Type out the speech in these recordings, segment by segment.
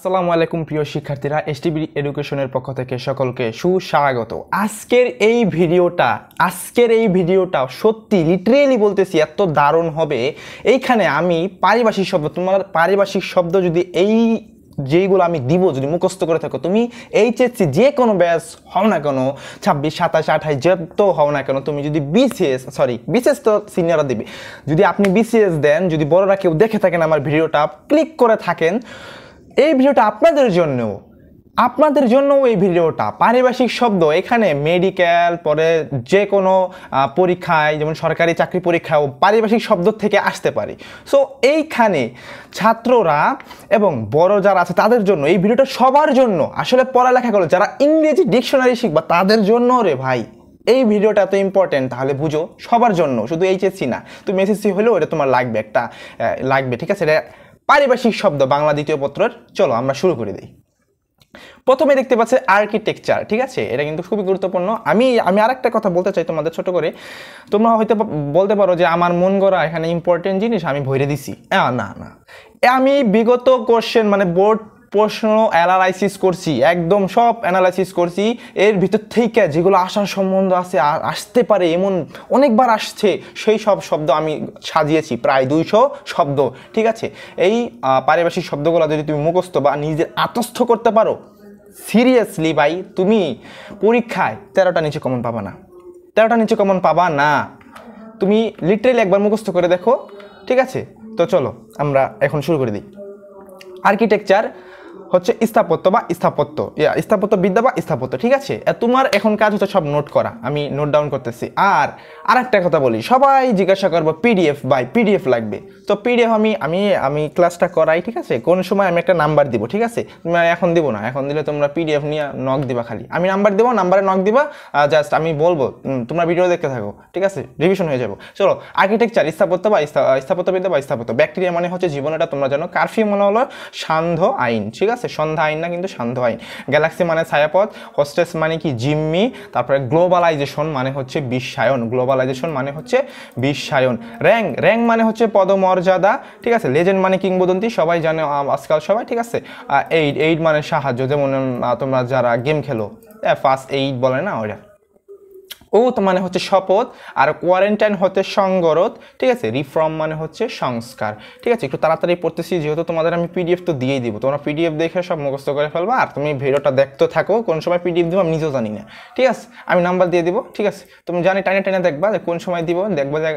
আসসালামু আলাইকুম প্রিয় শিক্ষার্থীরা, এসটিভি এডুকেশনের পক্ষ থেকে সকলকে সুস্বাগত। আজকের এই ভিডিওটা সত্যি লিটারেলি বলতেছি এত দারুণ হবে। এইখানে আমি পারিভাষিক শব্দ, তোমার পারিভাষিক শব্দ যদি যেইগুলো আমি দিব যদি মুখস্থ করে থাকো, তুমি এইচএসসি যে কোনো ব্যাচ হও না কেন, 26, 27, 28 যত হও না কেন, তুমি যদি বিসিএস তো সিনিয়ররা দিবে, যদি আপনি বিসিএস দেন, যদি বড়রা কেউ দেখে থাকেন আমার ভিডিওটা ক্লিক করে থাকেন, এই ভিডিওটা আপনাদের জন্য এই ভিডিওটা। পারিভাষিক শব্দ এখানে মেডিকেল পরে যে কোনো পরীক্ষায়, যেমন সরকারি চাকরি পরীক্ষাও পারিভাষিক শব্দ থেকে আসতে পারে। সো এইখানে ছাত্ররা এবং বড় যারা আছে তাদের জন্য এই ভিডিওটা, সবার জন্য আসলে পড়ালেখা করো, যারা ইংরেজি ডিকশনারি শিখবা তাদের জন্য রে ভাই এই ভিডিওটা এত ইম্পর্টেন্ট। তাহলে বুঝো সবার জন্য, শুধু এইচএসসি না, তুমি এসএসসি হলেও এটা তোমার লাগবে, ঠিক আছে? এটা পারিভাষিক শব্দ বাংলা দ্বিতীয় পত্রের। চলো আমরা শুরু করে দিই। প্রথমে দেখতে পাচ্ছে আর্কিটেকচার, ঠিক আছে? এটা কিন্তু খুবই গুরুত্বপূর্ণ। আমি আরেকটা কথা বলতে চাই তোমাদের ছোট করে। তোমরা হয়তো বলতে পারো যে আমার মন গড়া এখানে ইম্পর্টেন্ট জিনিস আমি ভরে দিছি। না, আমি বিগত কোশ্চেন মানে বোর্ড প্রশ্ন অ্যানালাইসিস করছি, একদম সব অ্যানালাইসিস করছি। এর ভিতর থেকে যেগুলো আসার সম্বন্ধ আছে, আসতে পারে এমন অনেকবার আসছে, সেই সব শব্দ আমি সাজিয়েছি, প্রায় 200 শব্দ, ঠিক আছে? এই পারিভাষিক শব্দগুলো যদি তুমি মুখস্থ বা নিজের আত্মস্থ করতে পারো, সিরিয়াসলি ভাই তুমি পরীক্ষায় 13টা নিচে কমন পাবা না। তুমি লিটারেলি একবার মুখস্থ করে দেখো, ঠিক আছে? তো চলো আমরা এখন শুরু করে দিই। আর্কিটেকচার হচ্ছে স্থাপত্যবিদ্যা বা স্থাপত্য, ঠিক আছে? তোমার এখন কাজ হচ্ছে সব নোট করা, আমি নোট ডাউন করতেছি। আর আরেকটা কথা বলি, সবাই জিজ্ঞাসা করবো পিডিএফ লাগবে। তো পিডিএফ আমি ক্লাসটা করাই, ঠিক আছে? কোন সময় আমি একটা নাম্বার দিব, ঠিক আছে? তুমি এখন দিব না, এখন দিলে তোমরা পিডিএফ নিয়ে নক দিবা, খালি আমি নাম্বার দেবো, নাম্বারে নক দিবা, জাস্ট আমি বলবো, তোমরা ভিডিও দেখতে থাকো, ঠিক আছে? রিভিশন হয়ে যাবো। চলো, আর্কিটেকচার স্থাপত্যবিদ্যা বা স্থাপত্য। ব্যাকটেরিয়া মানে হচ্ছে জীবন, এটা তোমরা জানো। কারফিউ মানে হলো সান্ধ্য আইন, ঠিক আছে? সন্ধ্যা আইন না, কিন্তু সান্ধ্য আইন। গ্যালাক্সি মানে ছায়াপথ। হোস্টেস মানে কি? জিম্মি। তারপরে গ্লোবালাইজেশন মানে হচ্ছে বিশ্বায়ন। র্যাঙ্ক মানে হচ্ছে পদমর্যাদা, ঠিক আছে? লেজেন্ড মানে কিংবদন্তি, সবাই জানে আজকাল সবাই, ঠিক আছে? এইড মানে সাহায্য, যেমন তোমরা যারা গেম খেলো ফার্স্ট এইড বলে না, ওটা। ওথ মানে হচ্ছে শপথ। আর কোয়ারেন্টাইন হচ্ছে সংগরোধ, ঠিক আছে? রিফর্ম মানে হচ্ছে সংস্কার, ঠিক আছে? একটু তাড়াতাড়ি পড়তেছি যেহেতু তোমাদের আমি পিডিএফ তো দিয়েই দিব, তোমরা পিডিএফ দেখে সব মুখস্থ করে ফেলবা। আর তুমি ভিডিওটা দেখতে থাকো, কোন সময় পিডিএফ দিব আমি নিজেও জানি না, ঠিক আছে? আমি নাম্বার দিয়ে দিব, ঠিক আছে? তুমি জানি টাইনে দেখবা যে কোন সময় দিব, দেখবা যে,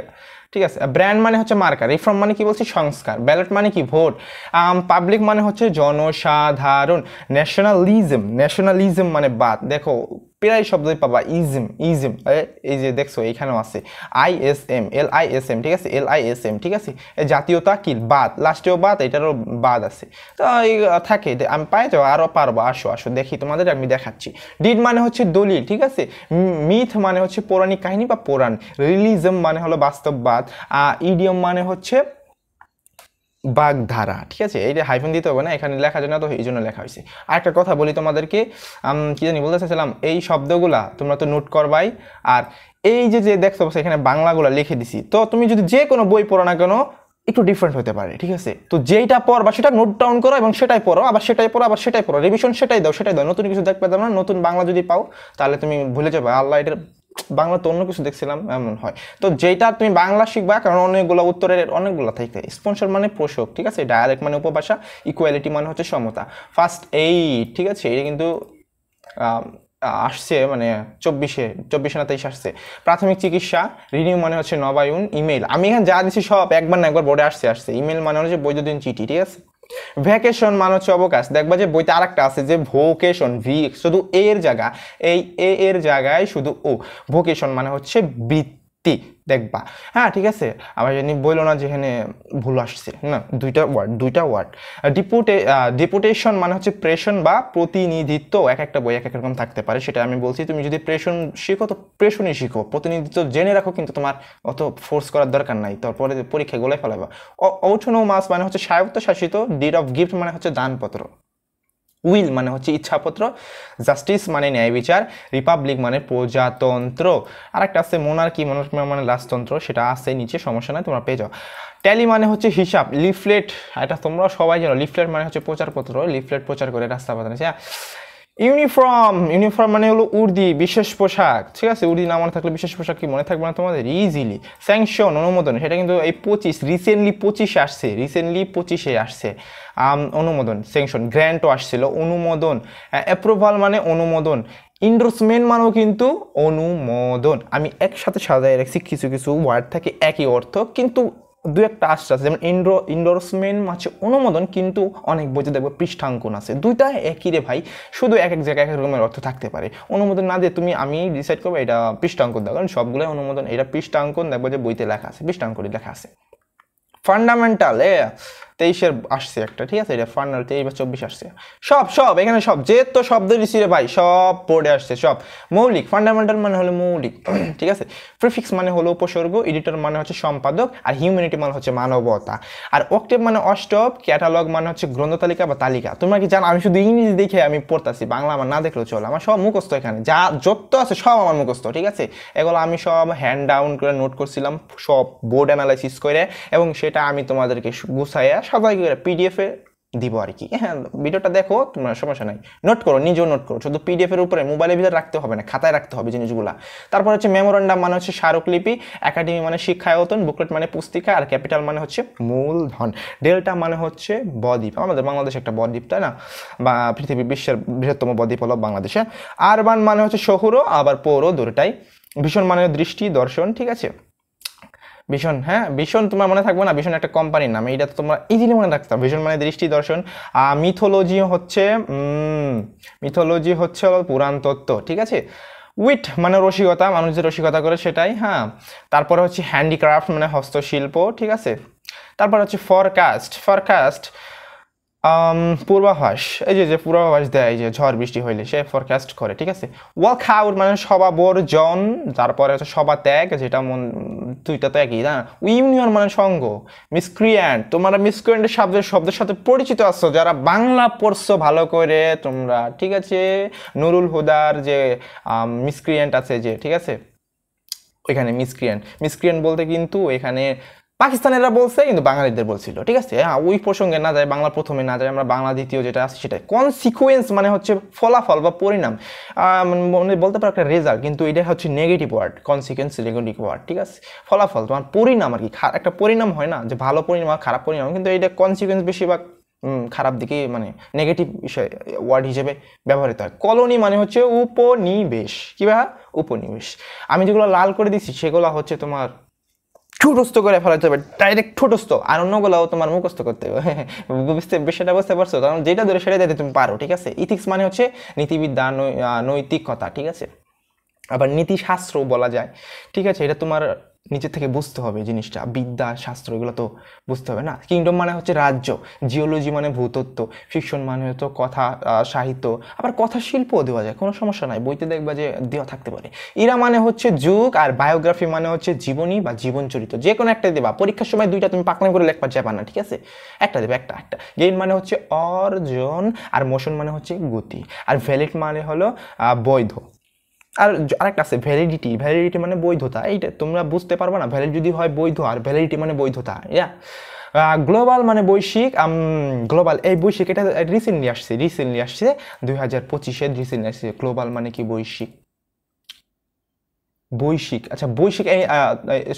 ঠিক আছে? ব্র্যান্ড মানে হচ্ছে মার্কা। রিফর্ম মানে কি বলছি? সংস্কার। ব্যালট মানে কি? ভোট। পাবলিক মানে হচ্ছে জনসাধারণ। ন্যাশনালিজম মানে বাদ। দেখো প্রায় শব্দই পাবা ইজম, এই যে দেখছো এইখানেও আছে LISM, ঠিক আছে? LISM, ঠিক আছে? জাতীয়তা কি? বাদ, লাস্টেও বাদ, এটারও বাদ আছে। তো এই থাকে, আমি পাই যাবো, আরও পারবো। আসো দেখি তোমাদের, আমি দেখাচ্ছি। ডিড মানে হচ্ছে দলিল, ঠিক আছে? মিথ মানে হচ্ছে পৌরাণিক কাহিনী বা পুরাণ। রিলিজম মানে হলো বাস্তববাদ। ইডিয়ম মানে হচ্ছে বাগধারা, ঠিক আছে? এইটা হাইফেন দিতে হবে না, এখানে লেখা যায় না, তো এই জন্য লেখা হয়েছে। আর একটা কথা বলি তোমাদেরকে, কি জানি বলতে চাইছিলাম, এই শব্দগুলা তোমরা তো নোট করবাই। আর এই যে দেখছো এখানে বাংলাগুলা লিখে দিছি, তো তুমি যদি যে কোনো বই পড়ো না কেন, একটু ডিফারেন্ট হতে পারে, ঠিক আছে? তো যেইটা পড়বা সেটা নোট ডাউন করো এবং সেটাই পড়ো, আবার সেটাই পড়ো, রিভিশন সেটাই দাও। নতুন কিছু দেখতে দাও না, নতুন বাংলা যদি পাও তাহলে তুমি ভুলে যাবে, আল্লাহ এটার বাংলা তো অন্য কিছু দেখছিলাম, এমন হয়। তো যেটা তুমি বাংলা শিখবা, কারণ অনেকগুলো উত্তরের অনেকগুলো থাকে। স্পন্সর মানে পোষক, ঠিক আছে? ডায়ালেক্ট মানে উপভাষা। ইকুয়ালিটি মানে হচ্ছে সমতা। ফার্স্ট এইড, ঠিক আছে? এটা কিন্তু আসছে মানে 24 না 23 আসছে। প্রাথমিক চিকিৎসা। রিনিউ মানে হচ্ছে নবায়ন। ইমেল, আমি এখানে যা দিচ্ছি সব একবার না একবার বোর্ডে আসছে। ইমেল মানে হচ্ছে বৈদ্যুতিন চিঠি, ঠিক আছে? ভ্যাকেশন মানে হচ্ছে অবকাশ। দেখবা যে বইতে আরেকটা আছে যে ভোকেশন, শুধু এর জায়গা, এই এর জায়গায় শুধু ও। ভোকেশন মানে হচ্ছে বৃত্তি, দেখবা। হ্যাঁ, ঠিক আছে? আবার জানি বললো না যেখানে ভুল আসছে না, দুইটা ওয়ার্ড। ডেপুটেশন মানে হচ্ছে প্রেষণ বা প্রতিনিধিত্ব। একটা বই এক রকম থাকতে পারে, সেটা আমি বলছি। তুমি যদি প্রেষণ শিখো তো প্রেষণই শিখো, প্রতিনিধিত্ব জেনে রাখো, কিন্তু তোমার অত ফোর্স করার দরকার নাই, তারপরে পরীক্ষায় গোলাই ফেলাবা। অটোনোমাস মানে হচ্ছে স্বায়ত্তশাসিত। ডিড অফ গিফট মানে হচ্ছে দানপত্র। উইল মানে হচ্ছে ইচ্ছাপত্র, জাস্টিস মানে ন্যায় বিচার, রিপাবলিক মানে প্রজাতন্ত্র, আর একটা আছে মোনার্কি, মোনার্কি মানে রাজতন্ত্র, সেটা আছে নিচে, সমস্যা নাই, তোমরা পেয়ে যাও। ট্যালি মানে হচ্ছে হিসাব, লিফলেট, এটা তোমরা সবাই জানো, লিফলেট মানে হচ্ছে প্রচারপত্র, লিফলেট প্রচার করে রাস্তা বাজানো। ইউনিফর্ম, ইউনিফর্ম মানে হলো উর্দি, বিশেষ পোশাক, ঠিক আছে, উর্দি না মনে থাকলে বিশেষ পোশাক কি মনে থাকবে না তোমাদের ইজিলি। স্যাংশন অনুমোদন, সেটা কিন্তু এই 25 রিসেন্টলি 25-এ আসছে, রিসেন্টলি 25-এ আসছে অনুমোদন, স্যাংশন, গ্র্যান্টও আসছিল, অনুমোদন, অ্যাপ্রুভাল মানে অনুমোদন, ইন্ডোর্সমেন্ট মানেও কিন্তু অনুমোদন। আমি একসাথে সাজায় রাখছি, কিছু কিছু ওয়ার্ড থাকে একই অর্থ কিন্তু দু একটা আসছে, যেমন ইন্ডোর্সমেন্ট মানে অনুমোদন, কিন্তু অনেক বইতে দেখবো পৃষ্ঠাঙ্কন আছে, দুইটা একই রে ভাই, শুধু এক এক জায়গায় এক এক রকমের অর্থ থাকতে পারে। অনুমোদন না দিয়ে তুমি আমি ডিসাইড করবো এটা পৃষ্ঠাঙ্কন দাও, কারণ সবগুলোই অনুমোদন, এটা পৃষ্ঠাঙ্কন দেখবো যে বইতে লেখা আছে, পৃষ্ঠাঙ্কনই লেখা আছে। ফান্ডামেন্টাল 23-এর আসছে একটা, ঠিক আছে, এটা ফান্ডাল 23 বা 24 আসছে, সব এখানে সব যে তো শব্দ দিছি রে ভাই, সব বোর্ডে আসছে সব। মৌলিক, ফান্ডামেন্টাল মানে হলো মৌলিক, ঠিক আছে। প্রিফিক্স মানে হলো উপসর্গ, এডিটর মানে হচ্ছে সম্পাদক, আর হিউম্যানিটি মানে হচ্ছে মানবতা, আর অক্টেভ মানে অষ্টক, ক্যাটালগ মানে হচ্ছে গ্রন্থতালিকা বা তালিকা। তোমরা কি জানো আমি শুধু ইংরেজি দেখে আমি পড়তাছি, বাংলা আমার না দেখলেও চলে, আমার সব মুখস্থ, এখানে যা যত আছে সব আমার মুখস্থ, ঠিক আছে। এগুলো আমি সব হ্যান্ড ডাউন করে নোট করছিলাম, সব বোর্ড অ্যানালাইসিস করে, এবং সেটা আমি তোমাদেরকে গুছাইয়া সবাই করে পিডিএফে দিব আর কি। হ্যাঁ, ভিডিওটা দেখো, তোমার সমস্যা নাই, নোট করো, নিজেও নোট করো, শুধু পিডিএফ এর উপরে মোবাইলের ভিতরে রাখতে হবে না, খাতায় রাখতে হবে জিনিসগুলা। তারপর হচ্ছে মেমোরান্ডাম মানে হচ্ছে স্মারকলিপি, একাডেমি মানে শিক্ষায়তন, বুকলেট মানে পুস্তিকা, আর ক্যাপিটাল মানে হচ্ছে মূলধন, ডেল্টা মানে হচ্ছে বদ্বীপ, আমাদের বাংলাদেশ একটা বদ্বীপ, তাই না, বা পৃথিবী বিশ্বের বৃহত্তম বদ্বীপ হলো বাংলাদেশে। আরবান মানে হচ্ছে শহুর, আবার পৌর, দুটাই। ভীষণ মানে দৃষ্টি, দর্শন, ঠিক আছে। ভীষণ, হ্যাঁ ভীষণ তোমার মনে থাকবে না, ভীষণ একটা কোম্পানির নাম, এইটা তো তোমরা ইজিলি মনে রাখতে হবে। ভীষণ মানে দৃষ্টি, দর্শন। মিথোলজি হচ্ছে মিথোলজি হচ্ছে পুরাণ তত্ত্ব, ঠিক আছে। উইট মানে রসিকতা, মানুষ যে রসিকতা করে সেটাই, হ্যাঁ। তারপরে হচ্ছে হ্যান্ডিক্রাফট মানে হস্তশিল্প, ঠিক আছে। তারপর হচ্ছে ফরকাস্ট পূর্বাভাস, এই যে পূর্বাভাস দেয়, যে ঝড় বৃষ্টি হইলে সে ফরকাস্ট করে, ঠিক আছে। ওয়াক আউট মানে সভা বর্জন, তারপরে হচ্ছে সভা ত্যাগ, যেটা দুইটা তো একই না। ইউনিয়ন মানে সংঘ। মিসক্রিয়েন্ট, তোমরা মিসক্রিয়েন্টের শব্দের সাথে পরিচিত আছো যারা বাংলা পড়ছো ভালো করে তোমরা, ঠিক আছে। নুরুল হুদার যে মিসক্রিয়েন্ট আছে যে, ঠিক আছে, ওইখানে মিসক্রিয়েন্ট বলতে কিন্তু এখানে পাকিস্তানিরা বলছে, কিন্তু বাঙালিদের বলছিল, ঠিক আছে। হ্যাঁ, ওই প্রসঙ্গে না যায়, বাংলা প্রথমে না যায়, আমরা বাংলা দ্বিতীয় যেটা আছে সেটাই। কনসিকুয়েন্স মানে হচ্ছে ফলাফল বা পরিণাম, বলতে পারো একটা রেজাল্ট, কিন্তু এটা হচ্ছে negative word, consequence negative word, ঠিক আছে। ফলাফল তোমার পরিণাম আর কি, একটা পরিণাম হয় না যে ভালো পরিণাম আর খারাপ পরিণাম, কিন্তু এটা কনসিকুয়েন্স বেশিরভাগ খারাপ দিকে, মানে নেগেটিভ বিষয় ওয়ার্ড হিসেবে ব্যবহৃত হয়। কলোনি মানে হচ্ছে উপনিবেশ, কি ভাই, উপনিবেশ। আমি যেগুলো লাল করে দিচ্ছি সেগুলো হচ্ছে তোমার ঠোঁটস্থ করে ফেলাতে হবে, ডাইরেক্ট ঠোঁটস্থ, আর অন্যগুলোও তোমার মুখস্থ করতে হবে, বিষয়টা বুঝতে পারছো, কারণ যেটা ধরে সেটা দিতে তুমি পারো, ঠিক আছে। ইথিক্স মানে হচ্ছে নীতিবিদ্যা, নৈতিকতা, ঠিক আছে, আবার নীতিশাস্ত্র বলা যায়, ঠিক আছে। এটা তোমার নিচে থেকে বুঝতে হবে জিনিসটা, বিদ্যা শাস্ত্র এগুলো তো বুঝতে হবে না। কিংডম মানে হচ্ছে রাজ্য, জিওলজি মানে ভূতত্ত্ব, ফিকশন মানে হতো কথা সাহিত্য, আবার কথা শিল্পও দেওয়া যায়, কোনো সমস্যা নাই, বইতে দেখবা যে দেওয়া থাকতে পারে। ইরা মানে হচ্ছে যুগ, আর বায়োগ্রাফি মানে হচ্ছে জীবনী বা জীবন চরিত্র, যে কোনো একটা দেবা, পরীক্ষার সময় দুইটা তুমি পাকনাম করে লেখবা যাবা না, ঠিক আছে, একটা দেবে, একটা। গেইন মানে হচ্ছে অর্জন, আর মোশন মানে হচ্ছে গতি, আর ভ্যালিড মানে হলো বৈধ। আর আরেকটা আছে ভ্যালিডিটি, ভ্যালিডিটি মানে বৈধতা, এইটা তোমরা বুঝতে পারবে না, ভ্যালিড যদি হয় বৈধ, আর ভ্যালিডিটি মানে বৈধতা, ইয়া। গ্লোবাল মানে বৈশ্বিক, গ্লোবাল এই বৈশ্বিক এটা রিসেন্টলি আসছে 2025-এ রিসেন্টলি আসছে। গ্লোবাল মানে কি, বৈশ্বিক, আচ্ছা বৈশ্বিক, এই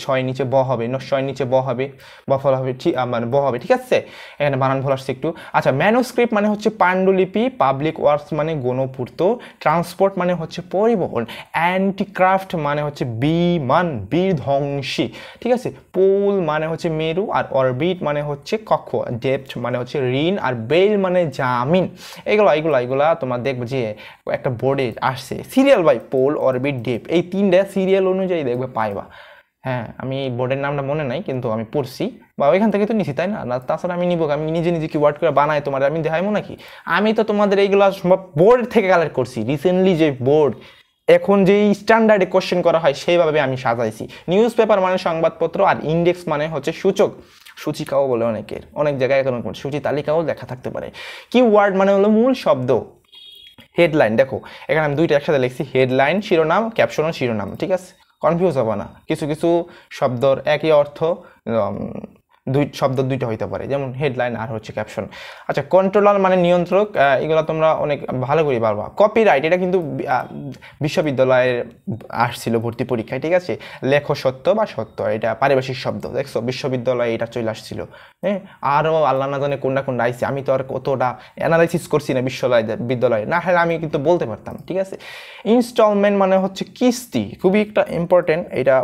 ছয় নিচে ব হবে, ছয় নিচে ব হবে, বফল হবে, ঠিক মানে ব হবে, ঠিক আছে। এখানে বানান ভুল আসছে একটু। আচ্ছা, ম্যানুস্ক্রিপ্ট মানে হচ্ছে পাণ্ডুলিপি, পাবলিক ওয়ার্কস মানে গণপূর্ত, ট্রান্সপোর্ট মানে হচ্ছে পরিবহন, অ্যান্টিক্রাফট মানে হচ্ছে বিমান, বিধ্বংসী, ঠিক আছে। পোল মানে হচ্ছে মেরু, আর অরবিট মানে হচ্ছে কক্ষ, ডেপ্থ মানে হচ্ছে ঋণ, আর বেল মানে জামিন। এগুলা তোমার দেখবে যে একটা বোর্ডে আসছে সিরিয়াল বাই পোল, অরবিট, ডেপ, এই তিনটা সিরিয়াল অনুযায়ী দেখবে পাইবা। হ্যাঁ, আমি বোর্ডের নামটা মনে নাই, কিন্তু আমি পড়ছি বা ওইখান থেকে তো নিছি, তাই না। তাছাড়া আমি নিব, আমি নিজে কি ওয়ার্ড করে বানাই তোমার আমি দেখাইবো নাকি। আমি তো তোমাদের এইগুলো বোর্ড থেকে কালেক্ট করছি, রিসেন্টলি যে বোর্ড এখন যেই স্ট্যান্ডার্ডে কোশ্চেন করা হয় সেইভাবে আমি সাজাইছি। নিউজ পেপার মানে সংবাদপত্র, আর ইন্ডেক্স মানে হচ্ছে সূচক, সূচিকাও বলে অনেকের, অনেক জায়গায় এখন সূচি তালিকাও লেখা থাকতে পারে। কিওয়ার্ড মানে হলো মূল শব্দ। হেডলাইন, দেখো এখানে আমি দুইটা একসাথে লিখছি, হেডলাইন শিরোনাম, ক্যাপশন ও শিরোনাম, ঠিক আছে, কনফিউজ হবে না। কিছু কিছু শব্দর একই অর্থ, শব্দ দুইটা হইতে পারে, যেমন হেডলাইন আর হচ্ছে ক্যাপশন। আচ্ছা, কন্ট্রোলার মানে নিয়ন্ত্রক, এগুলো তোমরা অনেক ভালো করে পারবা। কপিরাইট, এটা কিন্তু বিশ্ববিদ্যালয়ের আসছিল ভর্তি পরীক্ষায়, ঠিক আছে, লেখো সত্য বা সত্য, এটা পারিভাষিক শব্দ, দেখছো বিশ্ববিদ্যালয়ে এটা চলে আসছিল। হ্যাঁ, আরও আল্লাহ না জানে কোনটা কোনটা আইসি, আমি তো আর অতটা অ্যানালাইসিস করছি না বিদ্যালয়ে, না হলে আমি কিন্তু বলতে পারতাম, ঠিক আছে। ইনস্টলমেন্ট মানে হচ্ছে কিস্তি, খুবই একটা ইম্পর্টেন্ট, এটা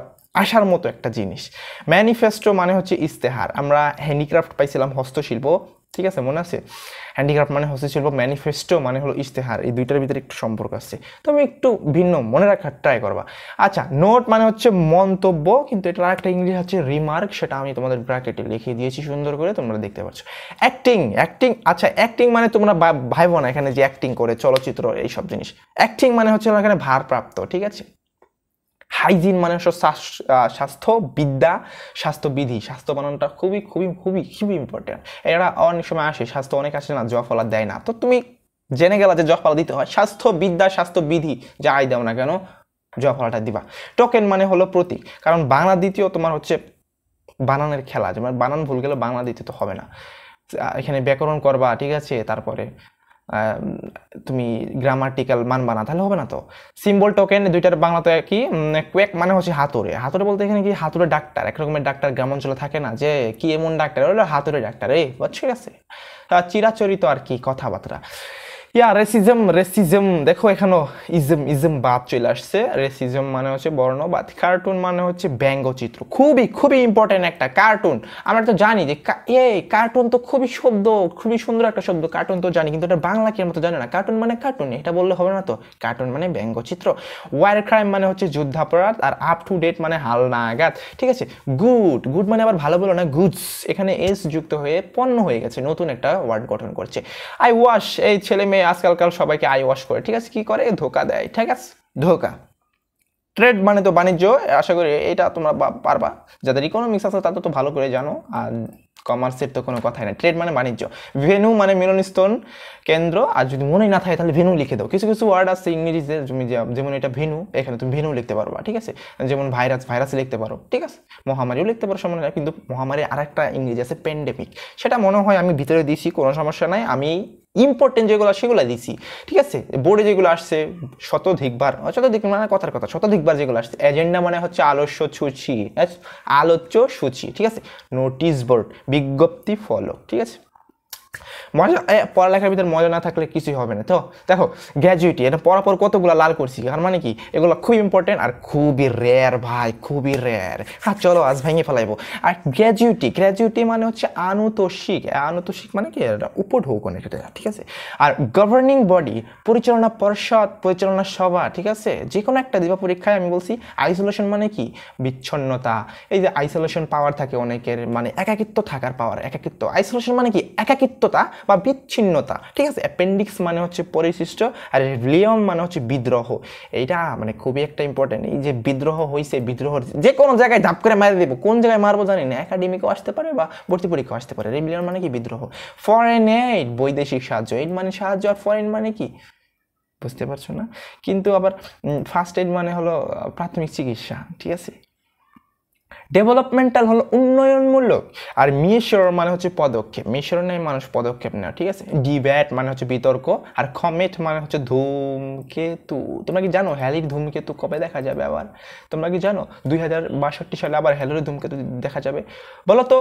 আসার মতো একটা জিনিস। ম্যানিফেস্টো মানে হচ্ছে ইস্তেহার, আমরা হ্যান্ডিক্রাফট পাইছিলাম হস্তশিল্প, ঠিক আছে, মনে আছে, হ্যান্ডিক্রাফট মানে হস্তশিল্প, ম্যানিফেস্টো মানে হলো ইস্তেহার, এই দুইটার ভিতরে একটু সম্পর্ক আছে, তবে একটু ভিন্ন মনে রাখার ট্রাই করবা। আচ্ছা, নোট মানে হচ্ছে মন্তব্য, কিন্তু এটার একটা ইংলিশ হচ্ছে রিমার্ক, সেটা আমি তোমাদের ব্র্যাকেটে লিখে দিয়েছি সুন্দর করে, তোমরা দেখতে পাচ্ছ। অ্যাক্টিং, আচ্ছা অ্যাক্টিং মানে তোমরা ভাইবো না এখানে যে অ্যাক্টিং করে চলচ্চিত্র এইসব জিনিস, অ্যাক্টিং মানে হচ্ছে এখানে ভারপ্রাপ্ত, ঠিক আছে। হাইজিন মানে হচ্ছে স্বাস্থ্যবিদ্যা, স্বাস্থ্যবিধি, স্বাস্থ্য বানানটা খুবই খুবই খুবই খুবই ইম্পর্টেন্ট। এরা অনেক সময় আসে, স্বাস্থ্য অনেক আসে না, জফলা দেয় না, তো তুমি জেনে গেলা যে জফলা দিতে হয়, স্বাস্থ্যবিদ্যা স্বাস্থ্যবিধি যাই দাও না কেন জফলাটা দিবা। টোকেন মানে হলো প্রতীক, কারণ বাংলা দ্বিতীয় তোমার হচ্ছে বানানের খেলা, যেমন বানান ভুল গেলে বাংলা দ্বিতীয় তো হবে না, এখানে ব্যাকরণ করবা, ঠিক আছে, তারপরে তুমি গ্রামাটিক্যাল মানবা না, তাহলে হবে না তো। সিম্বল টোকেন দুইটার বাংলাতে কি, কোয়েক মানে হচ্ছে হাতুড়ে, হাতুড়ে বলতে এখানে কি হাতুড়ে ডাক্তার, একরকমের ডাক্তার গ্রাম অঞ্চলে থাকে না, যে কি এমন ডাক্তার, হলো হাতুড়ে ডাক্তার, ঠিক আছে। চিরাচরিত আর কি কথাবার্তা। রেসিজম দেখো এখানেও ইজম বাদ চলে আসছে। রেসিজম মানে হচ্ছে বর্ণবাদ। কার্টুন মানে হচ্ছে ব্যঙ্গচিত্র, খুবই খুবই ইম্পর্টেন্ট একটা কার্টুন। আমরা তো জানি যে কার্টুন তো খুবই খুবই সুন্দর একটা শব্দ, কার্টুন তো জানি, কিন্তু এটা বাংলা কি মতো জানি না। কার্টুন মানে কার্টুন, এটা বললে হবে না তো, কার্টুন মানে ব্যঙ্গচিত্র। ওয়ার ক্রাইম মানে হচ্ছে যুদ্ধাপরাধ, আর আপ টু ডেট মানে হালনাগাদ, ঠিক আছে। গুড মানে আবার ভালো বলো না, গুডস, এখানে এস যুক্ত হয়ে পণ্য হয়ে গেছে, নতুন একটা ওয়ার্ড গঠন করছে। আই ওয়াশ, এই ছেলে মেয়ে আজকালকাল সবাইকে আই ওয়াশ করে, ঠিক আছে, কি করে, ধোকা দেয়, ঠিক আছে, ধোকা। ট্রেড মানে তো বাণিজ্য, আশা করি এটা তোমরা পারবা, যাদের ইকোনমিক্স আছে তাদের তো ভালো করে জানো, আর কমার্সের তো কোনো কথাই না। ট্রেড মানে বাণিজ্য। ভেনু মানে মিলনস্থল কেন্দ্র, আর যদি মনেই না থাকে তাহলে ভেনু লিখে দাও। কিছু কিছু ওয়ার্ড আছে ইংরেজিতে, যেমন এটা ভেনু, এখানে তুমি ভেনু লিখতে পারবা, ঠিক আছে, যেমন ভাইরাস লিখতে পারো, ঠিক আছে, মহামারীও লিখতে পারো, সমস্যা নাই, কিন্তু মহামারী আর একটা ইংরেজি আছে প্যান্ডেমিক, সেটা মনে হয় আমি ভিতরে দিয়েছি, কোনো সমস্যা নাই, আমি ইম্পর্টেন্ট যেগুলো সেগুলো দিছি, ঠিক আছে। বোর্ডে যেগুলো আসছে শতাধিকবার মানে কথার কথা, শতাধিকবার যেগুলো আসছে। এজেন্ডা মানে হচ্ছে আলোচ্য সূচি, ঠিক আছে। নোটিশ বোর্ড, বিজ্ঞপ্তি ফলক, ঠিক আছে। মজা, পড়ালেখার ভিতরে মজা না থাকলে কিছুই হবে না। তো দেখো গ্র্যাজুইটি, এটা পড়ার কতগুলো লাল করছি, কারণ মানে কি এগুলো খুব ইম্পর্টেন্ট আর খুবই রেয়ার ভাই, খুবই রেয়ার। হ্যাঁ চলো আজ ভেঙে ফেলাইবো। আর গ্র্যাজুইটি মানে হচ্ছে আনুতোষিক মানে কি এটা উপঢৌকন, এটা, ঠিক আছে। আর গভর্নিং বডি, পরিচালনা পর্ষদ, পরিচালনা সভা, ঠিক আছে, যে কোনো একটা দিবা পরীক্ষায়। আমি বলছি আইসোলেশন মানে কি, বিচ্ছন্নতা, এই যে আইসোলেশন পাওয়ার থাকে অনেকের, মানে একাকিত্ব থাকার পাওয়ার, একাকিত্ব। আইসোলেশন মানে কি একাকিত্বতা বা বিচ্ছিন্নতা, ঠিক আছে। অ্যাপেন্ডিক্স মানে হচ্ছে পরিশিষ্ট, আর রিলিয়ম মানে হচ্ছে বিদ্রোহ। এইটা মানে খুবই একটা ইম্পর্টেন্ট, এই যে বিদ্রোহ হয়েছে, বিদ্রোহ যে কোনো জায়গায় ধাপ করে মারি দেবো, কোন জায়গায় মারবো জানি না, একাডেমিকও আসতে পারে বা ভর্তি পরীক্ষাও আসতে পারে। রিলিয়ন মানে কি বিদ্রোহ। ফরেন এইড, বৈদেশিক সাহায্য, এইড মানে সাহায্য, আর ফরেন মানে কি বুঝতে পারছো না, কিন্তু আবার ফার্স্ট এইড মানে হলো প্রাথমিক চিকিৎসা, ঠিক আছে। ডেভেলপমেন্টাল হলো উন্নয়নমূলক, আর মেশর মানে হচ্ছে পদক্ষেপ, মেশর নেই মানুষ পদক্ষেপ নেওয়া, ঠিক আছে। ডিবেট মানে হচ্ছে বিতর্ক, আর কমেট মানে হচ্ছে ধূমকেতু। তোমরা কি জানো হ্যালির ধূমকেতু কবে দেখা যাবে আবার? তোমরা কি জানো 2062 সালে আবার হ্যালির ধূমকেতু দেখা যাবে? বলো তো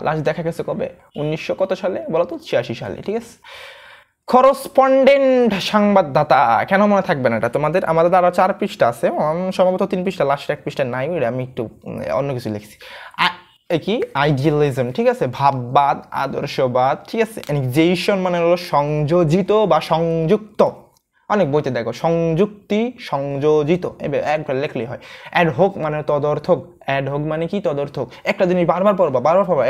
লাস্ট দেখা গেছে কবে? 1900 কত সালে বলো তো? 86 সালে, ঠিক আছে। করসপন্ডেন্ট সংবাদদাতা, কেন মনে থাকবে না এটা তোমাদের? আমাদের আরো 4 পৃষ্ঠা আছে, সম্ভবত 3 পৃষ্ঠা, লাস্টের 1 পৃষ্ঠা নাই, আমি একটু অন্য কিছু লিখছি। কি আইডিয়ালিজম, ঠিক আছে, ভাববাদ, আদর্শবাদ, ঠিক আছে। এনজেশন মানে হলো সংযোজিত বা সংযুক্ত, অনেক বইতে দেখো সংযুক্তি, সংযোজিত, একবার লেখলেই হয়। অ্যাডহক মানে তদর্থক, অ্যাডহক মানে কি তদর্থক, একটা জিনিস বারবার পড়বা বারবার পড়বা,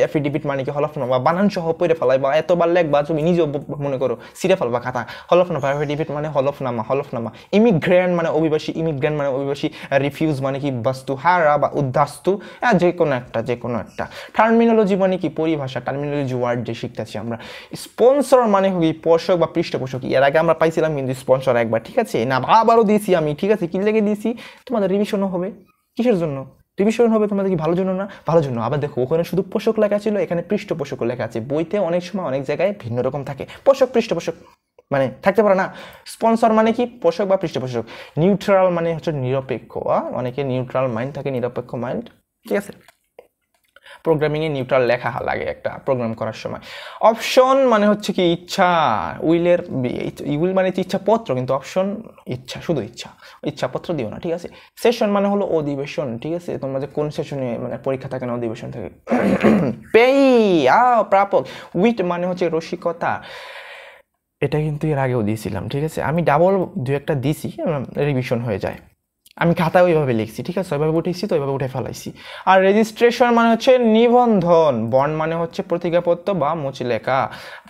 এফিডেভিট মানে কি হলফনামা, বানান সহ পড়ে ফেলাই বা এতবার লেখবা তুমি নিজেও মনে করো সিরে ফেলবা খাতা। হলফনামা, এফিডেভিট মানে হলফনামা। ইমিগ্রেন্ট মানে অভিবাসী, রিফিউজ মানে কি বস্তু হারা বা উদ্ধাস্তু, যে কোনো একটা। টার্মিনোলজি মানে কি পরিভাষা, টার্মিনোলজি ওয়ার্ড যে শিখতেছি আমরা। স্পন্সর মানে কি পোষক বা পৃষ্ঠপোষক, এর আগে আমরা পাইছিলাম কিন্তু স্পন্সর একবার, ঠিক আছে না, আবারও দিয়েছি আমি, ঠিক আছে, কি লেগে দিয়েছি, তোমাদের রিভিশনও হবে। কিসের জন্য রিভিশন হবে? তোমাদের কি ভালোর জন্য না? ভালোর জন্য। আবার দেখো ওখানে শুধু পোষক লেখা ছিল, এখানে পৃষ্ঠপোষক লেখা আছে। বইতে অনেক সময় অনেক জায়গায় ভিন্ন রকম থাকে, পোষক পৃষ্ঠপোষক মানে থাকতে পারে না। স্পন্সর মানে কি পোষক বা পৃষ্ঠপোষক। নিউট্রাল মানে হচ্ছে নিরপেক্ষ, অনেকে নিউট্রাল মাইন্ড থাকে, নিরপেক্ষ মাইন্ড, ঠিক আছে। প্রোগ্রামিংয়ে নিউট্রাল লেখা লাগে একটা প্রোগ্রাম করার সময়। অপশন মানে হচ্ছে কি ইচ্ছা, উইল মানে ইচ্ছাপত্র, কিন্তু অপশন ইচ্ছা, শুধু ইচ্ছাপত্র দিও না, ঠিক আছে। সেশন মানে হলো অধিবেশন, ঠিক আছে, তোমরা যে কোন সেশনে মানে পরীক্ষা থাকে না, অধিবেশন থাকে। পেই প্রাপক। উইট মানে হচ্ছে রসিকতা, এটা কিন্তু এর আগেও দিয়েছিলাম, ঠিক আছে, আমি ডাবল দু একটা দিছি, রিভিশন হয়ে যায়। আমি খাতা ওইভাবে লিখছি, ঠিক আছে, ওইভাবে উঠেছি তো ওইভাবে উঠে ফেলাইছি। আর রেজিস্ট্রেশন মানে হচ্ছে নিবন্ধন, বন্ড মানে হচ্ছে প্রতিজ্ঞাপত্র বা মুচি লেখা।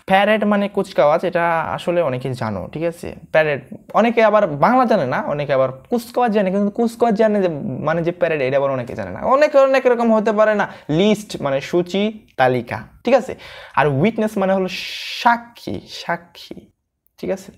প্যারেড মানে কুচকাওয়াজ, এটা আসলে অনেকে জানো, ঠিক আছে। প্যারেড অনেকে আবার বাংলা জানে না, অনেকে আবার কুচকাওয়াজ জানে, কিন্তু কুচকাওয়াজ জানে যে মানে যে প্যারেড, এটা আবার অনেকে জানে না, অনেক রকম হতে পারে না। লিস্ট মানে সূচি, তালিকা, ঠিক আছে। আর উইটনেস মানে হলো সাক্ষী, ঠিক আছে।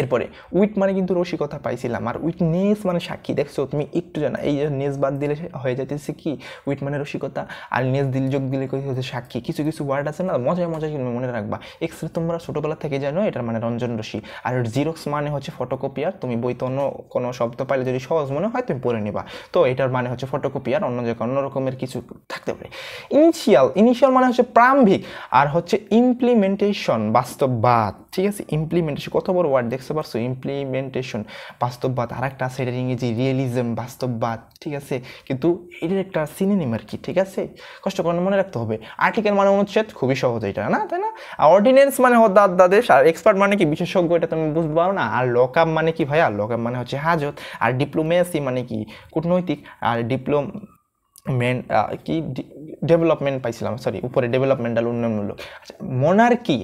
এরপরে উইট মানে কিন্তু রসিকতা পাইছিলাম, আর উইটনেস মানে সাক্ষী। দেখছো তুমি একটু জানা, এই যে নেস বাদ দিলে হয়ে যাইতেছে কি, উইট মানে রসিকতা, আর নেস দিল যোগ দিলে হচ্ছে সাক্ষী। কিছু ওয়ার্ড আছে না, মজায় মনে রাখবা। এক্সরে তোমরা ছোটবেলা থেকে জানো, এটার মানে রঞ্জন রশি। আর জিরক্স মানে হচ্ছে ফটোকপিয়ার, তুমি বইতে অন্য কোনো শব্দ পাইলে যদি সহজ মনে হয় তুমি পড়ে নিবা, তো এটার মানে হচ্ছে ফটোকপিয়ার, অন্য রকমের কিছু থাকতে পারে। ইনিশিয়াল মানে হচ্ছে প্রারম্ভিক, আর হচ্ছে ইমপ্লিমেন্টেশন বাস্তববাদ, ঠিক আছে। ইমপ্লিমেন্টেশন কত বড় ওয়ার্ড দেখতে পারছো, ইমপ্লিমেন্টেশন বাস্তববাদ। আর একটা আছে এটার ইংরেজি রিয়েলিজম, বাস্তববাদ, ঠিক আছে, কিন্তু এটার একটা সিনোনিম আর কি, ঠিক আছে, কষ্ট করে মনে রাখতে হবে। আর্টিকেল মানে অনুচ্ছেদ, খুবই সহজ এটা না, তাই না। আর অর্ডিনেন্স মানে অধ্যাদেশ, আর এক্সপার্ট মানে কি বিশেষজ্ঞ, এটা তুমি বুঝতে পারো না। আর লকআপ মানে কি ভাইয়া, লকআপ মানে হচ্ছে হাজত। আর ডিপ্লোমেসি মানে কি কূটনৈতিক। আর কি ডেভেলপমেন্ট পাইছিলাম, সরি উপরে ডেভেলপমেন্টাল উন্নয়নমূলক। আচ্ছা মোনার্কি,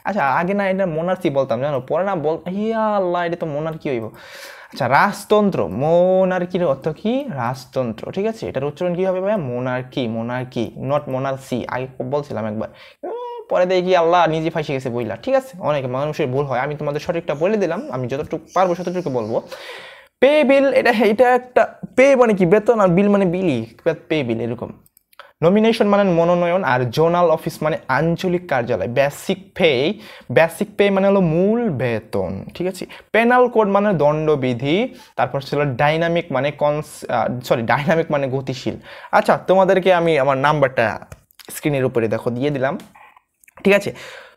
আচ্ছা আগে না এটা মোনার্সি বলতাম, জানো, পরে না ইয়া আল্লাহ, এটা তো মোনার্কি হইব। আচ্ছা রাজতন্ত্র, মোনার্কির অর্থ কি, রাজতন্ত্র, ঠিক আছে। এটার উচ্চারণ কি হবে ভাইয়া, মোনার্কি, নট মোনার্সি, আগে বলছিলাম একবার, পরে দেখি আল্লাহ নিজে ফাঁসে গেছে বইলা, ঠিক আছে। অনেক মানুষের ভুল হয়, আমি তোমাদের সঠিকটা বলে দিলাম, আমি যতটুকু পারবো ততটুকু বলবো। পে বিল, এটা একটা পে মানে কি বেতন, আর বিল মানে বিলি, পে বিল এরকম। নমিনেশন মানে মনোনয়ন, আর জোনাল অফিস মানে আঞ্চলিক কার্যালয়। বেসিক পে মানে হলো মূল বেতন, ঠিক আছে। পেনাল কোড মানে দণ্ডবিধি। তারপর ছিল ডাইনামিক মানে গতিশীল। আচ্ছা তোমাদেরকে আমি আমার নাম্বারটা স্ক্রিনের উপরে দেখো দিয়ে দিলাম, ঠিক আছে।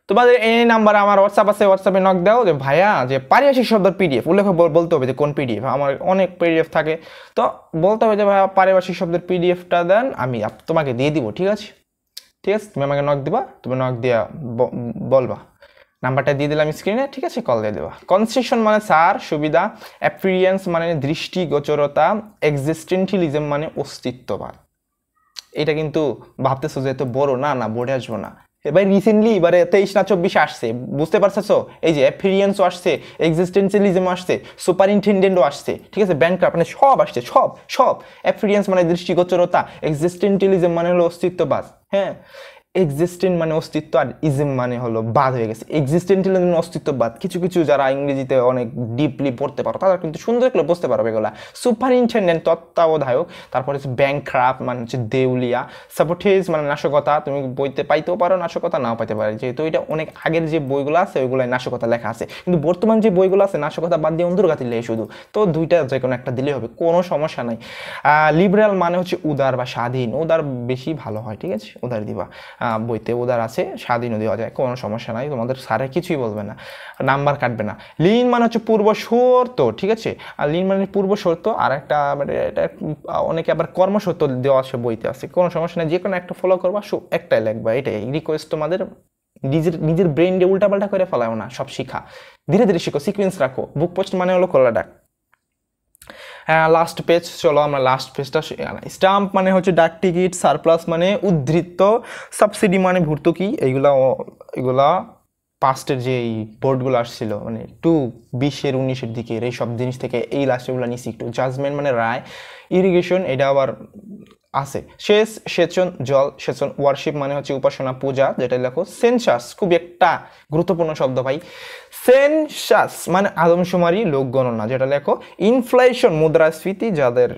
তোমাদের এই নাম্বারে আমার হোয়াটসঅ্যাপ আছে, হোয়াটসঅ্যাপে নক দাও যে ভাইয়া যে পারিভাষিক শব্দের পিডিএফ উল্লেখ বলতে হবে যে কোন পিডিএফ, আমার অনেক পিডিএফ থাকে, তো বলতে হবে যে ভাইয়া পারিভাষিক শব্দের পিডিএফটা দেন, আমি তোমাকে দিয়ে দিব, ঠিক আছে। তুমি আমাকে নক দিবা, তুমি নক দিয়া বলবা, নাম্বারটা দিয়ে দিলাম স্ক্রিনে, ঠিক আছে, কল দিয়ে দেবা। কনসেশন মানে ছাড় সুবিধা। অ্যাপিয়ারেন্স মানে দৃষ্টিগোচরতা। এক্সিস্টেন্টিয়ালিজম মানে অস্তিত্ববাদ। এটা কিন্তু ভাবতেছো যে এত বড় না, বোর্ডে আসবো না, এবার রিসেন্টলি এবারে 23 না 24 আসছে, বুঝতে পারছো, এই যে অ্যাফিরিয়েন্সও আসছে, এক্সিস্টেন্সিয়ালিজমও আসছে, সুপারিনটেন্ডেন্টও আসছে, ঠিক আছে, ব্যাংকরাপ্ট মানে সব আসছে, সব। অ্যাফিরিয়েন্স মানে দৃষ্টিগোচরতা, এক্সিস্টেন্টিয়ালিজম মানে হলো অস্তিত্ববাদ, হ্যাঁ, এক্সিস্টেন্ট মানে অস্তিত্ব, আর ইজম মানে হলো বাদ হয়ে গেছে। এক্সিস্টেন্টিয়ালিজম অস্তিত্ববাদ, কিছু যারা ইংরেজিতে অনেক ডিপলি পড়তে পারো তারা কিন্তু সুন্দর করে বুঝতে পারবে এগুলা। সুপারিনটেন্ডেন্ট তত্ত্বাবধায়ক। তারপরে হচ্ছে ব্যাংকরাপ্ট মানে হচ্ছে দেউলিয়া। সাবোটেজ মানে নাশকতা, তুমি বইতে পাইতেও পারো নাশকতা, নাও পাইতে পারো, যেহেতু এটা অনেক আগের যে বইগুলো আছে ওইগুলাই নাশকতা লেখা আছে, কিন্তু বর্তমান যে বইগুলো আছে নাশকতা বাদ দিয়ে অন্তর্ঘাতী লেখে শুধু, তো দুইটা যে কোনো একটা দিলেই হবে, কোনো সমস্যা নাই। লিবারেল মানে হচ্ছে উদার বা স্বাধীন, উদার বেশি ভালো হয়, ঠিক আছে, উদার দিবা, বইতে উদার আছে, স্বাধীনও দেওয়া যায়, কোনো সমস্যা নাই, তোমাদের স্যারে কিছুই বলবে না, নাম্বার কাটবে না। লিন মানে হচ্ছে পূর্ব শর্ত, ঠিক আছে, আর লিন মানে পূর্ব শর্ত, আর একটা মানে এটা অনেকে আবার কর্মশর্ত দেওয়া আছে বইতে আছে, কোনো সমস্যা নেই, যে কোনো একটা ফলো করবা, একটাই লিখবা, এটাই রিকোয়েস্ট তোমাদের। নিজের ব্রেন দিয়ে উল্টাপাল্টা করে ফেলাও না, সব শিখা ধীরে ধীরে শিখো, সিকোয়েন্স রাখো। বুক পোস্ট মানে হলো খোলা ডাক। লাস্ট পেজ, চলো আমরা লাস্ট পেজটা। স্টাম্প মানে হচ্ছে ডাক টিকিট, সারপ্লাস মানে উদ্ধৃত, সাবসিডি মানে ভর্তুকি। এগুলা পাস্টের যে বোর্ডগুলো আসছিল মানে 2019-এর দিকে এই সব জিনিস থেকে এই লাস্টেগুলো নিছি একটু। জাজমেন্ট মানে রায়, ইরিগেশন এটা আবার আছে, সেচন জল সেচন, ওয়ার্শিপ মানে হচ্ছে উপাসনা পূজা যেটা লেখো। সেন্সাস খুব একটা গুরুত্বপূর্ণ শব্দ ভাই, সেন্সাস মানে আদমশুমারি লোক গণনা যেটা লেখো। ইনফ্লেশন মুদ্রাস্ফীতি, যাদের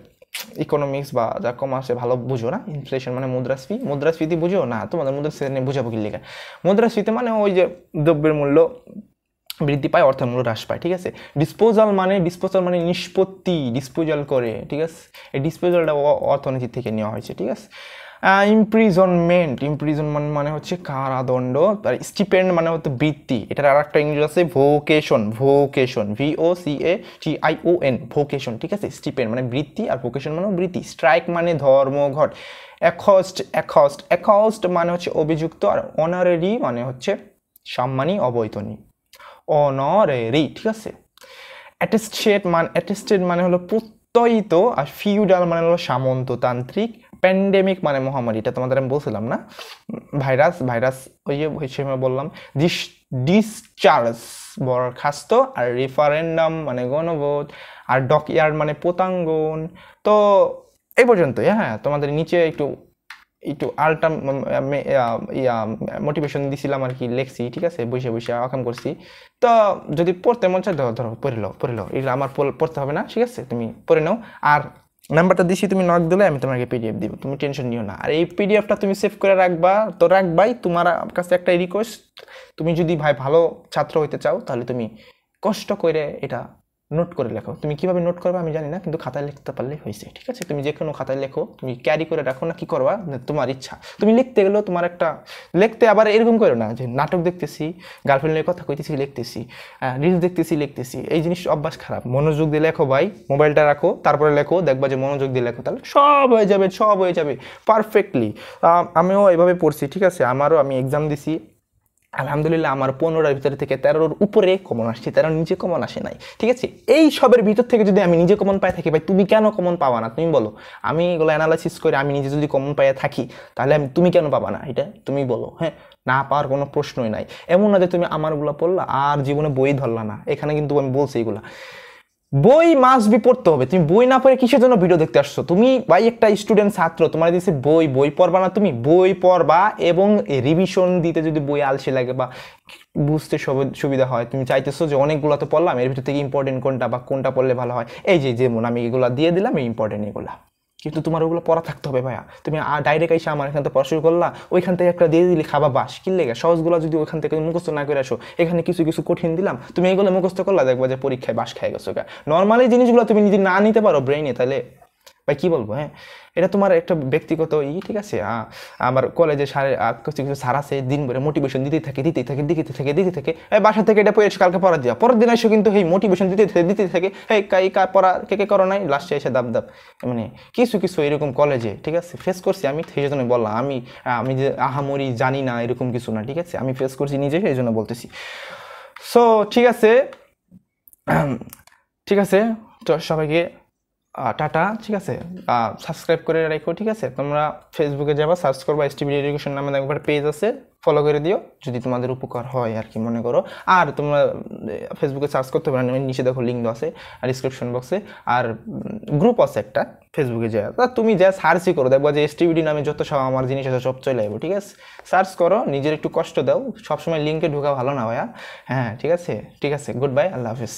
ইকোনমিক্স বা যা কমার্সে ভালো বুঝো না, ইনফ্লেশন মানে মুদ্রাস্ফীতি বুঝো না, তোমাদের মুদ্রাস্ফীতি নিয়ে বুঝাবো কি লেখা। মুদ্রাস্ফীতি মানে ওই যে দ্রব্যের মূল্য বৃদ্ধি পায়, অর্থের মূল্য হ্রাস পায়, ঠিক আছে। ডিসপোজাল মানে নিষ্পত্তি, ডিসপোজাল করে, ঠিক আছে। এই ডিসপোজালটা অর্থনীতি থেকে নেওয়া হয়েছে, ঠিক আছে। ইমপ্রিজনমেন্ট মানে হচ্ছে কারাদণ্ড। আর স্টিপেন্ড মানে হচ্ছে বৃত্তি, এটার আর একটা ইংরেজি আছে ভোকেশন, VOCATION, ভোকেশন, ঠিক আছে। স্টিপেন্ড মানে বৃত্তি আর ভোকেশন মানে বৃত্তি। স্ট্রাইক মানে ধর্মঘট। অ্যাকস্ট মানে হচ্ছে অভিযুক্ত। আর অনারেরি মানে হচ্ছে সম্মানী, অবৈতনিক, অনারেরি, ঠিক আছে। অ্যাটেস্টেড মানে হলো প্রত্যয়িত। আর ফিউডাল মানে হলো সামন্ততান্ত্রিক। প্যান্ডেমিক মানে মহামারী, এটা তোমাদের আমি বলছিলাম না, ভাইরাস ওই যে হিসেবে বললাম। ডিসচার্জ বরখাস্ত। আর রেফারেন্ডাম মানে গণভোট। আর ডকইয়ার্ড মানে পোতাঙ্গন। তো এই পর্যন্তই। হ্যাঁ, তোমাদের নিচে একটু আলটা মোটিভেশন দিছিলাম আর কি, লেখছি, ঠিক আছে, বসে আকাম করছি। তো যদি পড়তে মন চায় ধরো পড়ে লো, এটা আমার পড়তে হবে না, ঠিক আছে, তুমি পড়ে নাও। আর নাম্বারটা দিছি, তুমি নক দিলে আমি তোমাকে PDF দিব, তুমি টেনশন নিও না। আর এই PDFটা তুমি সেভ করে রাখবা, তো রাখবাই। তোমার কাছে একটা রিকোয়েস্ট, তুমি যদি ভাই ভালো ছাত্র হইতে চাও তাহলে তুমি কষ্ট করে এটা নোট করে লেখো। তুমি কিভাবে নোট করবে আমি জানি না, কিন্তু খাতায় লিখতে পারলেই হয়েছে, ঠিক আছে। তুমি যে কোনো খাতায় লেখো, তুমি ক্যারি করে রাখো, না কি করবা তোমার ইচ্ছা। তুমি লিখতে গেলেও তোমার একটা লিখতে আবার এরকম করো না যে নাটক দেখতেছি, গার্লফ্রেন্ডের কথা কইতেছি লিখতেছি, রিলস দেখতেছি, এই জিনিস অভ্যাস খারাপ। মনোযোগ দিয়ে লেখো ভাই, মোবাইলটা রাখো, তারপরে লেখো, দেখবা যে মনোযোগ দিয়ে লেখো, তাহলে সব হয়ে যাবে পারফেক্টলি। আমিও এভাবে পড়ছি, ঠিক আছে। আমি এক্সাম দিছি, আলহামদুলিল্লাহ আমার 15টার ভিতর থেকে 13-র উপরে কমন আসছে, 13-র নিচে কমন আসে নাই, ঠিক আছে। এই সবের ভিতর থেকে যদি আমি নিজে কমন পাই থাকি, ভাই তুমি কেন কমন পাবা না তুমি বলো। আমি এগুলো অ্যানালাইসিস করে আমি নিজে যদি কমন পাইয়া থাকি, তাহলে তুমি কেন পাবা না, এটা তুমি বলো। হ্যাঁ, না পাওয়ার কোনো প্রশ্নই নাই। এমন না যে তুমি আমারগুলো পড়লা আর জীবনে বই ধরলা না, এখানে কিন্তু আমি বলছি এগুলা বই মাস্ট বি পড়তে হবে। তুমি বই না পড়ে কিসের জন্য ভিডিও দেখতে আসছো? তুমি ভাই একটা স্টুডেন্ট ছাত্র, তোমার দিচ্ছে বই পড়বা না, তুমি বই পড়বা এবং রিভিশন দিতে যদি বই আলসে লাগে বা বুঝতে সুবিধা হয়, তুমি চাইতেছো যে অনেকগুলো তো পড়লাম, এর ভিতর থেকে ইম্পর্টেন্ট কোনটা বা কোনটা পড়লে ভালো হয়, এই যেমন আমি এগুলো দিয়ে দিলাম, এই ইম্পর্টেন্ট এগুলা। কিন্তু তোমার ওগুলো পড়া থাকতে হবে ভাইয়া। তুমি ডাইরেক্ট এসে আমার এখান থেকে পড়াশুরু করলা, ওইখান থেকে একটা দিয়ে দিলি খাবা বাস, কি লেগে সহজগুলো যদি ওইখান থেকে মুখস্থ না করে আসো, এখানে কিছু কঠিন দিলাম, তুমি এইগুলো মুখস্থ করলা, দেখবা যে পরীক্ষায় বাস খাই গেছো। নর্মালি জিনিসগুলো তুমি যদি না নিতে পারো ব্রেইনে, তাহলে ভাই কি বলবো। হ্যাঁ, এটা তোমার একটা ব্যক্তিগত ঠিক আছে। আমার কলেজে কিছু স্যার আছে, দিন ভরে মোটিভেশন দিতে থাকে, বাসা থেকে এটা পড়ে এসে কালকে পড়া দিয়া, পরের দিন এসে কিন্তু এই মোটিভেশন দিতে থাকে, পড়া কে করো নাই, লাস্টে এসে দাব মানে কিছু এরকম কলেজে, ঠিক আছে, ফেস করছি আমি, সেই জন্য বললাম। আমি যে আহামরি জানি না এরকম কিছু না, ঠিক আছে, আমি ফেস করছি নিজে, সেই জন্য বলতেছি। সো ঠিক আছে, তো সবাইকে টাটা, ঠিক আছে। সাবস্ক্রাইব করে রাখো, ঠিক আছে। তোমরা ফেসবুকে যাবা, সার্চ করবা STB এডুকেশন নামে একবার পেজ আছে, ফলো করে দিও যদি তোমাদের উপকার হয় আর কি মনে করো। আর তোমরা ফেসবুকে সার্চ করতে পারো, নিচে দেখো লিঙ্ক আছে আর ডিসক্রিপশন বক্সে, আর গ্রুপ আছে একটা ফেসবুকে যায়, তুমি যা সার্চই করো, দেখবা যে STBD নামে যত সব আমার জিনিস আছে সব চলে যাবো, ঠিক আছে। সার্চ করো, নিজের একটু কষ্ট দাও, সবসময় লিঙ্কে ঢোকা ভালো না ভাইয়া। হ্যাঁ, ঠিক আছে, গুড বাই, আল্লাহ হাফিজ।